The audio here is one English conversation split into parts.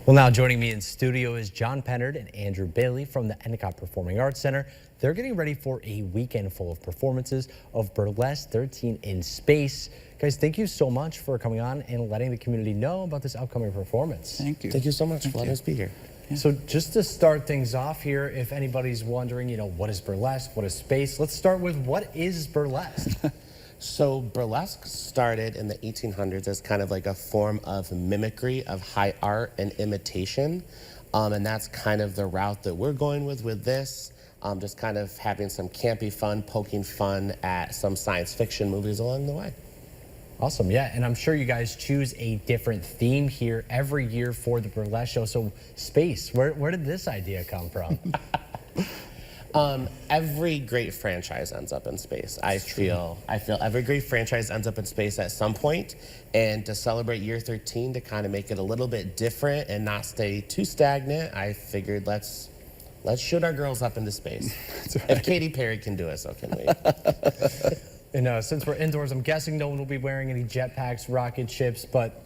Well, now joining me in studio is John Pennard and Andrew Bailey from the Endicott Performing Arts Center. They're getting ready for a weekend full of performances of Burlesque 13 in Space. Guys, thank you so much for coming on and letting the community know about this upcoming performance. Thank you. Thank you so much for letting us be here. Yeah. So just to start things off here, if anybody's wondering, what is Burlesque, what is Space, let's start with what is Burlesque? So burlesque started in the 1800s as kind of like a form of mimicry of high art and imitation. And that's kind of the route that we're going with this. Just kind of having some campy fun, poking fun at some science fiction movies along the way. Awesome, yeah, and I'm sure you guys choose a different theme here every year for the Burlesque show. So space, where did this idea come from? Every great franchise ends up in space. I feel every great franchise ends up in space at some point, and to celebrate year 13, to kind of make it a little bit different and not stay too stagnant, I figured let's shoot our girls up into space. Right. If Katy Perry can do it, so can we. And since we're indoors, I'm guessing no one will be wearing any jetpacks, rocket ships, but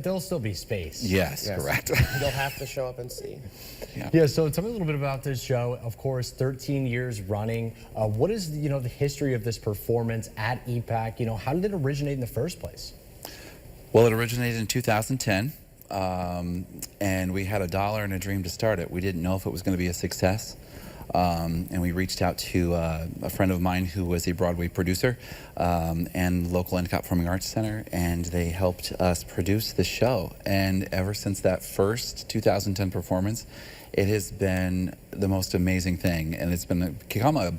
there'll still be space. Yes, correct. You'll have to show up and see. Yeah, so tell me a little bit about this show. Of course, 13 years running. What is, the history of this performance at EPAC? How did it originate in the first place? Well, it originated in 2010, and we had $1 and a dream to start it. We didn't know if it was going to be a success. And we reached out to a friend of mine who was a Broadway producer and local Endicott Performing Arts Center, and they helped us produce the show. And ever since that first 2010 performance, it has been the most amazing thing, and it's become a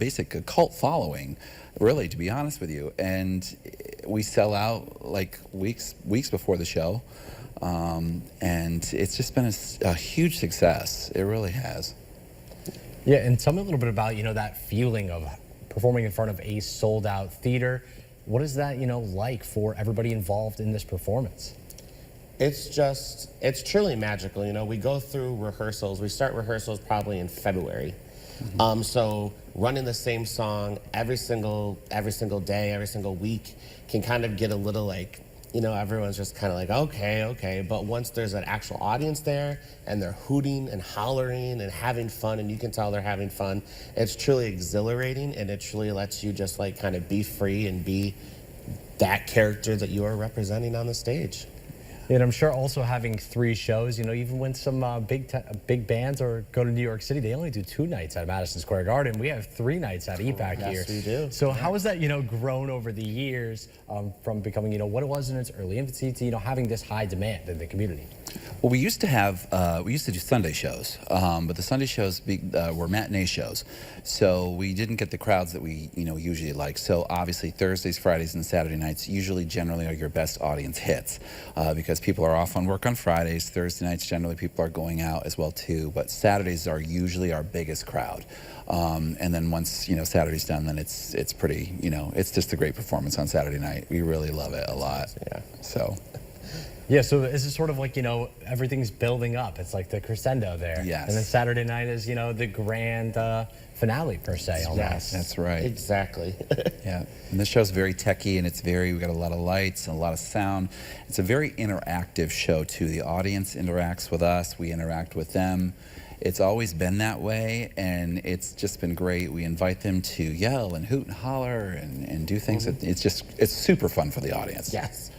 cult following, really, to be honest with you. And we sell out like weeks before the show, and it's just been a huge success. It really has. Yeah, and tell me a little bit about, that feeling of performing in front of a sold-out theater. What is that, like for everybody involved in this performance? It's truly magical. We go through rehearsals. We start rehearsals probably in February. Mm-hmm. So running the same song every single day, every single week can kind of get a little like, everyone's just kind of like, okay. But once there's an actual audience there and they're hooting and hollering and having fun, and you can tell they're having fun, it's truly exhilarating, and it truly lets you just like kind of be free and be that character that you are representing on the stage. And I'm sure also having 3 shows, even when some big bands or go to New York City, they only do 2 nights at Madison Square Garden. We have 3 nights at EPAC here. Yes, we do. So how has that, grown over the years from becoming, what it was in its early infancy to, having this high demand in the community? Well, we used to do Sunday shows, but the Sunday shows were matinee shows, so we didn't get the crowds that we usually like. So obviously Thursdays, Fridays, and Saturday nights generally are your best audience hits, because people are off on work on Fridays. Thursday nights generally people are going out as well too, but Saturdays are usually our biggest crowd. And then once Saturday's done, then it's pretty it's just a great performance on Saturday night. We really love it a lot. Yeah. So. Yeah, so is it sort of like, everything's building up. It's like the crescendo there. Yes. And then Saturday night is, the grand finale, per se, almost. Yes. That's right. Exactly. Yeah. And this show's very techy, and we got a lot of lights and a lot of sound. It's a very interactive show, too. The audience interacts with us. We interact with them. It's always been that way, and it's just been great. We invite them to yell and hoot and holler and do things. Mm-hmm. It's super fun for the audience. Yes.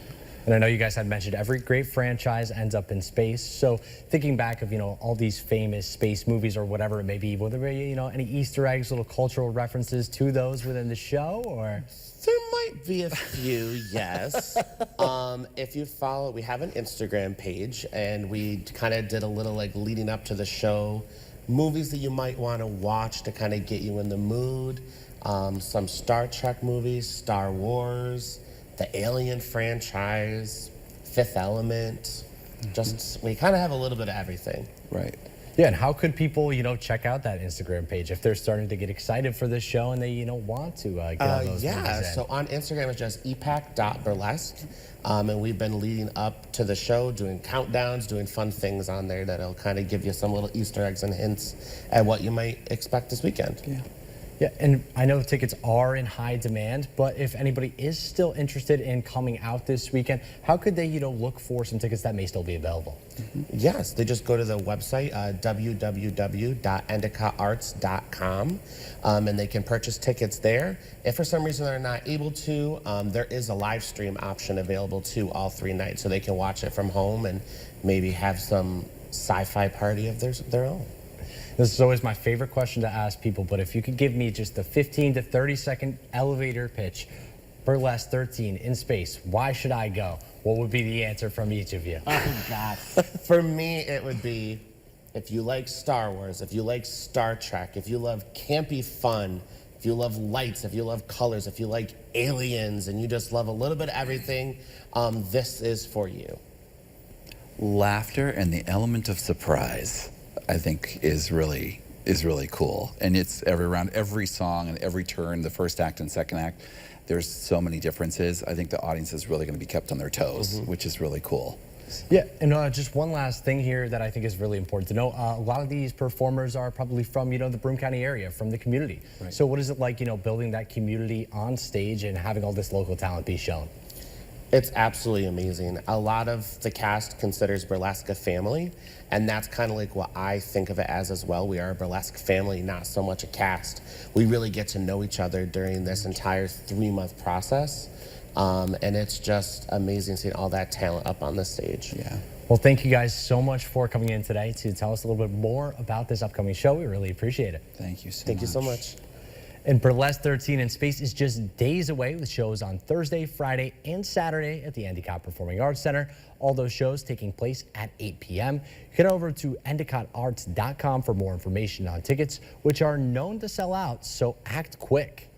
And I know you guys had mentioned every great franchise ends up in space. So thinking back of, all these famous space movies or whatever it may be, will there be, any Easter eggs, little cultural references to those within the show, or? There might be a few, yes. If you follow, we have an Instagram page, and we kind of did a little like leading up to the show, movies that you might want to watch to kind of get you in the mood. Some Star Trek movies, Star Wars, the Alien franchise, Fifth Element. We kind of have a little bit of everything. Right. Yeah, and how could people, check out that Instagram page if they're starting to get excited for this show and they, want to get all those movies in? So on Instagram it's just epac.burlesque, and we've been leading up to the show, doing countdowns, doing fun things on there that'll kind of give you some little Easter eggs and hints at what you might expect this weekend. Yeah. Yeah, and I know tickets are in high demand, but if anybody is still interested in coming out this weekend, how could they, look for some tickets that may still be available? Yes, they just go to the website, www.endicottarts.com, and they can purchase tickets there. If for some reason they're not able to, there is a live stream option available too all 3 nights, so they can watch it from home and maybe have some sci-fi party of their own. This is always my favorite question to ask people, but if you could give me just a 15 to 30-second elevator pitch, Burlesque 13 in space, why should I go? What would be the answer from each of you? Oh, God. For me, it would be, if you like Star Wars, if you like Star Trek, if you love campy fun, if you love lights, if you love colors, if you like aliens, and you just love a little bit of everything, this is for you. Laughter and the element of surprise, I think, is really cool. And it's around every song and every turn, the first act and second act, there's so many differences. I think the audience is really going to be kept on their toes, which is really cool. Yeah, and just one last thing here that I think is really important to know. A lot of these performers are probably from, the Broome County area, from the community. Right. So what is it like, building that community on stage and having all this local talent be shown? It's absolutely amazing. A lot of the cast considers Burlesque a family, and that's kind of like what I think of it as well. We are a Burlesque family, not so much a cast. We really get to know each other during this entire 3-month process, and it's just amazing seeing all that talent up on the stage. Yeah. Well, thank you guys so much for coming in today to tell us a little bit more about this upcoming show. We really appreciate it. Thank you so much. Thank you so much. And Burlesque 13 in Space is just days away with shows on Thursday, Friday, and Saturday at the Endicott Performing Arts Center. All those shows taking place at 8 p.m. Head over to endicottarts.com for more information on tickets, which are known to sell out, so act quick.